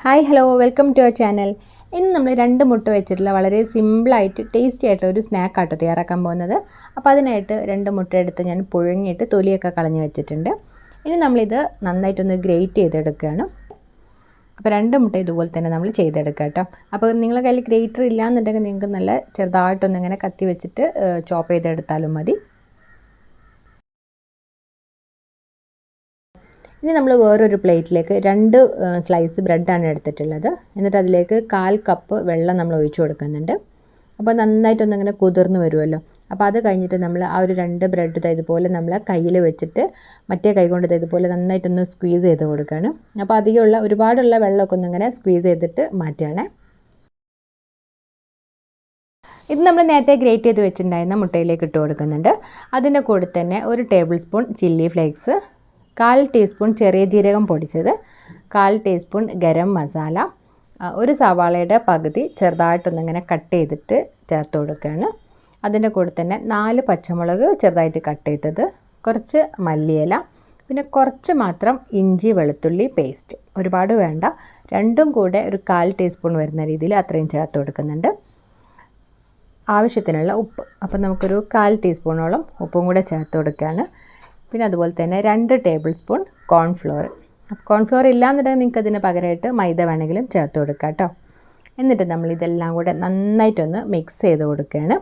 Hi hello welcome to our channel. ഇന്ന് നമ്മൾ 2 മുട്ട വെച്ചിട്ടുള്ള വളരെ സിമ്പിളായിട്ട് ടേസ്റ്റി ആയിട്ടുള്ള ഒരു സ്നാക്കാട്ടോ തയ്യാറാക്കാൻ പോകുന്നത്. അപ്പോൾ അതിനായിട്ട് 2 മുട്ട എടുത്ത് ഞാൻ പുഴുങ്ങിയിട്ട് തൊലിയൊക്കെ കളഞ്ഞ് വെച്ചിട്ടുണ്ട്. ഇനി നമ്മളിത് നന്നായിട്ടൊന്ന് ഗ്രേറ്റ് ചെയ്തെടുക്കുകയാണ്. അപ്പോൾ 2 മുട്ട ഇതുപോലെ തന്നെ നമ്മൾ ചെയ്തെടുക്കുക കേട്ടോ. അപ്പോൾ നിങ്ങളുടെ കയ്യിൽ ഗ്രേറ്റർ ഇല്ലയെന്നുണ്ടെങ്കിൽ നിങ്ങൾക്ക് നല്ല ചെറുതായിട്ടൊന്നിങ്ങനെ കത്തി വെച്ചിട്ട് ചോപ്പ് ചെയ്തെടുത്താലും മതി. ഇനി നമ്മൾ വേറൊരു പ്ലേറ്റിലേക്ക് 2 സ്ലൈസ് ബ്രെഡാണ് എടുത്തിട്ടുള്ളത്. എന്നിട്ട് അതിലേക്ക് 1/4 കപ്പ് വെള്ളം നമ്മൾ ഒഴിച്ചു കൊടുക്കുന്നുണ്ട്. അപ്പോൾ നന്നായിട്ടൊന്നിങ്ങനെ കുതിർന്ന് വരുമല്ലോ. അപ്പോൾ അത് കഴിഞ്ഞിട്ട് നമ്മൾ ആ ഒരു 2 ബ്രെഡ് ഇതുപോലെ നമ്മൾ കയ്യിൽ വെച്ചിട്ട് മറ്റേ കൈ കൊണ്ട് ഇതുപോലെ നന്നായിട്ടൊന്ന് സ്ക്വീസ് ചെയ്ത് കൊടുക്കുകയാണ്. അപ്പോൾ അധികമുള്ള ഒരുപാടുള്ള വെള്ളമൊക്കെ ഒന്നിങ്ങനെ സ്ക്വീസ് ചെയ്തിട്ട് മാറ്റുകയാണ്. ഇത് നമ്മൾ നേരത്തെ ഗ്രേറ്റ് ചെയ്ത് വെച്ചിട്ടുണ്ടായിരുന്ന മുട്ടയിലേക്ക് ഇട്ട് കൊടുക്കുന്നുണ്ട്. അതിൻ്റെ കൂടെ തന്നെ 1 table spoon chilli flakes, 1/4 teaspoon ചെറിയ ജീരകം പൊടിച്ചത്, 1/4 ടീസ്പൂൺ ഗരം മസാല, 1 സവാളയുടെ പകുതി ചെറുതായിട്ടൊന്നിങ്ങനെ കട്ട് ചെയ്തിട്ട് ചേർത്ത് കൊടുക്കുകയാണ്. അതിൻ്റെ കൂടെ തന്നെ 4 പച്ചമുളക് ചെറുതായിട്ട് കട്ട് ചെയ്തത്, കുറച്ച് മല്ലിയില, പിന്നെ കുറച്ച് മാത്രം ഇഞ്ചി വെളുത്തുള്ളി പേസ്റ്റ്, ഒരുപാട് വേണ്ട, രണ്ടും കൂടെ ഒരു 1/4 ടീസ്പൂൺ വരുന്ന രീതിയിൽ അത്രയും ചേർത്ത് കൊടുക്കുന്നുണ്ട്. ആവശ്യത്തിനുള്ള ഉപ്പ്, അപ്പോൾ നമുക്കൊരു 1/4 ടീസ്പൂണോളം ഉപ്പും കൂടെ ചേർത്ത് കൊടുക്കുകയാണ്. പിന്നെ അതുപോലെ തന്നെ 2 ടേബിൾ സ്പൂൺ കോൺഫ്ലോർ. കോൺഫ്ലോർ ഇല്ലയെന്നുണ്ടെങ്കിൽ നിങ്ങൾക്ക് അതിന് പകരമായിട്ട് മൈദ വേണമെങ്കിലും ചേർത്ത് കൊടുക്കുക കേട്ടോ. എന്നിട്ട് നമ്മളിതെല്ലാം കൂടെ നന്നായിട്ടൊന്ന് മിക്സ് ചെയ്ത് കൊടുക്കുകയാണ്.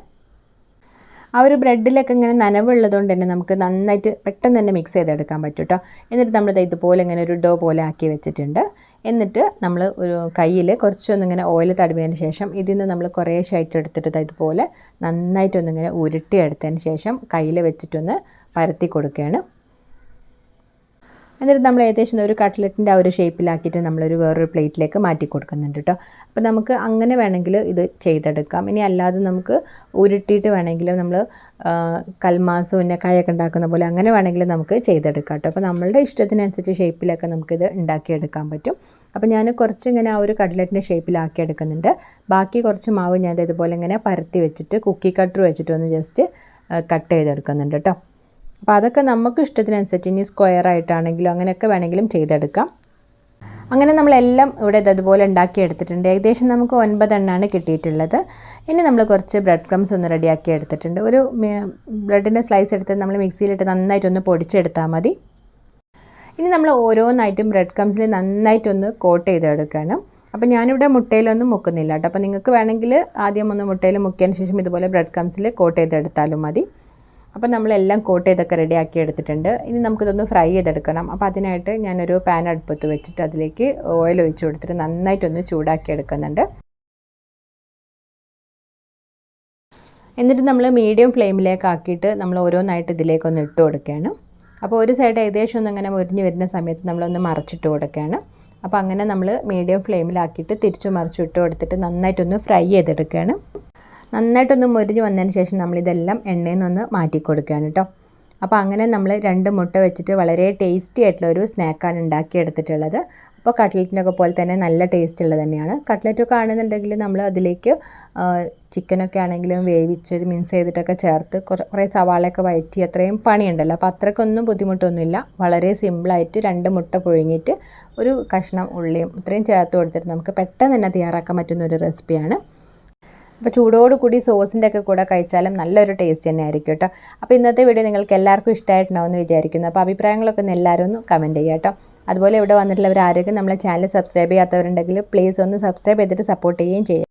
ആ ഒരു ബ്രെഡിലൊക്കെ ഇങ്ങനെ നനവുള്ളതുകൊണ്ട് തന്നെ നമുക്ക് നന്നായിട്ട് പെട്ടെന്ന് തന്നെ മിക്സ് ചെയ്തെടുക്കാൻ പറ്റും കേട്ടോ. എന്നിട്ട് നമ്മളിത് ഇതുപോലെ ഇങ്ങനെ ഒരു ഡോ പോലെ ആക്കി വെച്ചിട്ടുണ്ട്. എന്നിട്ട് നമ്മൾ ഒരു കയ്യിൽ കുറച്ചൊന്നിങ്ങനെ ഓയിൽ തടവിയതിന് ശേഷം ഇതിൽ നിന്ന് നമ്മൾ കുറേശ്ശായിട്ട് എടുത്തിട്ട് ഇതുപോലെ നന്നായിട്ടൊന്നിങ്ങനെ ഉരുട്ടിയെടുത്തതിന് ശേഷം കയ്യിൽ വെച്ചിട്ടൊന്ന് പരത്തി കൊടുക്കുകയാണ്. എന്നിട്ട് നമ്മൾ ഏകദേശം ഒരു കട്ട്ലറ്റിൻ്റെ ആ ഒരു ഷേപ്പിലാക്കിയിട്ട് നമ്മളൊരു വേറൊരു പ്ലേറ്റിലേക്ക് മാറ്റി കൊടുക്കുന്നുണ്ട് കേട്ടോ. അപ്പോൾ നമുക്ക് അങ്ങനെ വേണമെങ്കിൽ ഇത് ചെയ്തെടുക്കാം. ഇനി അല്ലാതെ നമുക്ക് ഉരുട്ടിയിട്ട് വേണമെങ്കിൽ നമ്മൾ കൽമാസ് ഉന്നക്കായൊക്കെ ഉണ്ടാക്കുന്ന പോലെ അങ്ങനെ വേണമെങ്കിൽ നമുക്ക് ചെയ്തെടുക്കാം കേട്ടോ. അപ്പോൾ നമ്മളുടെ ഇഷ്ടത്തിനനുസരിച്ച് ഷേപ്പിലൊക്കെ നമുക്കിത് ഉണ്ടാക്കിയെടുക്കാൻ പറ്റും. അപ്പോൾ ഞാൻ കുറച്ചിങ്ങനെ ആ ഒരു കട്ട്ലറ്റിൻ്റെ ഷേപ്പിലാക്കി എടുക്കുന്നുണ്ട്. ബാക്കി കുറച്ച് മാവ് ഞാൻ ഇതുപോലെ ഇങ്ങനെ പരത്തി വെച്ചിട്ട് കുക്കി കട്ടർ വെച്ചിട്ടൊന്ന് ജസ്റ്റ് കട്ട് ചെയ്തെടുക്കുന്നുണ്ട് കേട്ടോ. അപ്പോൾ അതൊക്കെ നമുക്ക് ഇഷ്ടത്തിനനുസരിച്ച് ഇനി സ്ക്വയർ ആയിട്ടാണെങ്കിലും അങ്ങനെയൊക്കെ വേണമെങ്കിലും ചെയ്തെടുക്കാം. അങ്ങനെ നമ്മളെല്ലാം ഇവിടെ ഇതുപോലെ ഉണ്ടാക്കിയെടുത്തിട്ടുണ്ട്. ഏകദേശം നമുക്ക് 9 എണ്ണമാണ് കിട്ടിയിട്ടുള്ളത്. ഇനി നമ്മൾ കുറച്ച് ബ്രെഡ് ക്രംസ് ഒന്ന് റെഡിയാക്കി എടുത്തിട്ടുണ്ട്. ഒരു ബ്രെഡിൻ്റെ സ്ലൈസ് എടുത്ത് നമ്മൾ മിക്സിയിലിട്ട് നന്നായിട്ടൊന്ന് പൊടിച്ചെടുത്താൽ മതി. ഇനി നമ്മൾ ഓരോന്നായിട്ടും ബ്രെഡ് ക്രംസിൽ നന്നായിട്ടൊന്ന് കോട്ട് ചെയ്തെടുക്കുകയാണ്. അപ്പോൾ ഞാനിവിടെ മുട്ടയിലൊന്നും മുക്കുന്നില്ല കേട്ടോ. അപ്പോൾ നിങ്ങൾക്ക് വേണമെങ്കിൽ ആദ്യം ഒന്ന് മുട്ടയിൽ മുക്കിയതിന് ശേഷം ഇതുപോലെ ബ്രെഡ് ക്രംസിൽ കോട്ട് ചെയ്തെടുത്താലും മതി. അപ്പോൾ നമ്മളെല്ലാം കോട്ട് ചെയ്തൊക്കെ റെഡിയാക്കി എടുത്തിട്ടുണ്ട്. ഇനി നമുക്കിതൊന്ന് ഫ്രൈ ചെയ്തെടുക്കണം. അപ്പോൾ അതിനായിട്ട് ഞാനൊരു പാൻ അടുപ്പത്ത് വെച്ചിട്ട് അതിലേക്ക് ഓയിൽ ഒഴിച്ച് കൊടുത്തിട്ട് നന്നായിട്ടൊന്ന് ചൂടാക്കി എടുക്കുന്നുണ്ട്. എന്നിട്ട് നമ്മൾ മീഡിയം ഫ്ലെയിമിലേക്ക് ആക്കിയിട്ട് നമ്മൾ ഓരോന്നായിട്ട് ഇതിലേക്കൊന്ന് ഇട്ട് കൊടുക്കുകയാണ്. അപ്പോൾ ഒരു സൈഡ് ഏകദേശം ഒന്നിങ്ങനെ മുരിഞ്ഞ് വരുന്ന സമയത്ത് നമ്മളൊന്ന് മറിച്ചിട്ട് കൊടുക്കുകയാണ്. അപ്പോൾ അങ്ങനെ നമ്മൾ മീഡിയം ഫ്ലെയിമിലാക്കിയിട്ട് തിരിച്ചു മറിച്ചിട്ട് കൊടുത്തിട്ട് നന്നായിട്ടൊന്ന് ഫ്രൈ ചെയ്തെടുക്കുകയാണ്. നന്നായിട്ടൊന്ന് മുരിഞ്ഞ് വന്നതിന് ശേഷം നമ്മളിതെല്ലാം എണ്ണയിൽ നിന്നൊന്ന് മാറ്റി കൊടുക്കുകയാണ് കേട്ടോ. അപ്പോൾ അങ്ങനെ നമ്മൾ 2 മുട്ട വെച്ചിട്ട് വളരെ ടേസ്റ്റി ആയിട്ടുള്ള ഒരു സ്നാക്കാണ് ഉണ്ടാക്കിയെടുത്തിട്ടുള്ളത്. അപ്പോൾ കട്ട്ലറ്റിനൊക്കെ പോലെ തന്നെ നല്ല ടേസ്റ്റ് ഉള്ളത് തന്നെയാണ്. കട്ട്ലറ്റൊക്കെ ആണെന്നുണ്ടെങ്കിൽ നമ്മൾ അതിലേക്ക് ചിക്കനൊക്കെ ആണെങ്കിലും വേവിച്ച് മിക്സ് ചെയ്തിട്ടൊക്കെ ചേർത്ത് കുറേ സവാളയൊക്കെ വഴറ്റി അത്രയും പണിയുണ്ടല്ലോ. അപ്പോൾ അത്രയ്ക്കൊന്നും ബുദ്ധിമുട്ടൊന്നുമില്ല. വളരെ സിമ്പിളായിട്ട് 2 മുട്ട പുഴുങ്ങിയിട്ട് ഒരു കഷ്ണം ഉള്ളിയും ഇത്രയും ചേർത്ത് കൊടുത്തിട്ട് നമുക്ക് പെട്ടെന്ന് തന്നെ തയ്യാറാക്കാൻ പറ്റുന്ന ഒരു റെസിപ്പിയാണ്. അപ്പോൾ ചൂടോടുകൂടി സോസിൻ്റെ ഒക്കെ കൂടെ കഴിച്ചാലും നല്ലൊരു ടേസ്റ്റ് തന്നെ ആയിരിക്കും കേട്ടോ. അപ്പോൾ ഇന്നത്തെ വീഡിയോ നിങ്ങൾക്ക് എല്ലാവർക്കും ഇഷ്ടമായിട്ടുണ്ടാവുമെന്ന് വിചാരിക്കുന്നു. അപ്പോൾ അഭിപ്രായങ്ങളൊക്കെ ഒന്ന് എല്ലാവരും ഒന്ന് കമൻറ്റ് ചെയ്യുക കേട്ടോ. അതുപോലെ ഇവിടെ വന്നിട്ടുള്ളവർ ആരെങ്കിലും നമ്മളെ ചാനൽ സബ്സ്ക്രൈബ് ചെയ്യാത്തവരുണ്ടെങ്കിൽ പ്ലീസ് ഒന്ന് സബ്സ്ക്രൈബ് ചെയ്തിട്ട് സപ്പോർട്ട് ചെയ്യുകയും ചെയ്യുക.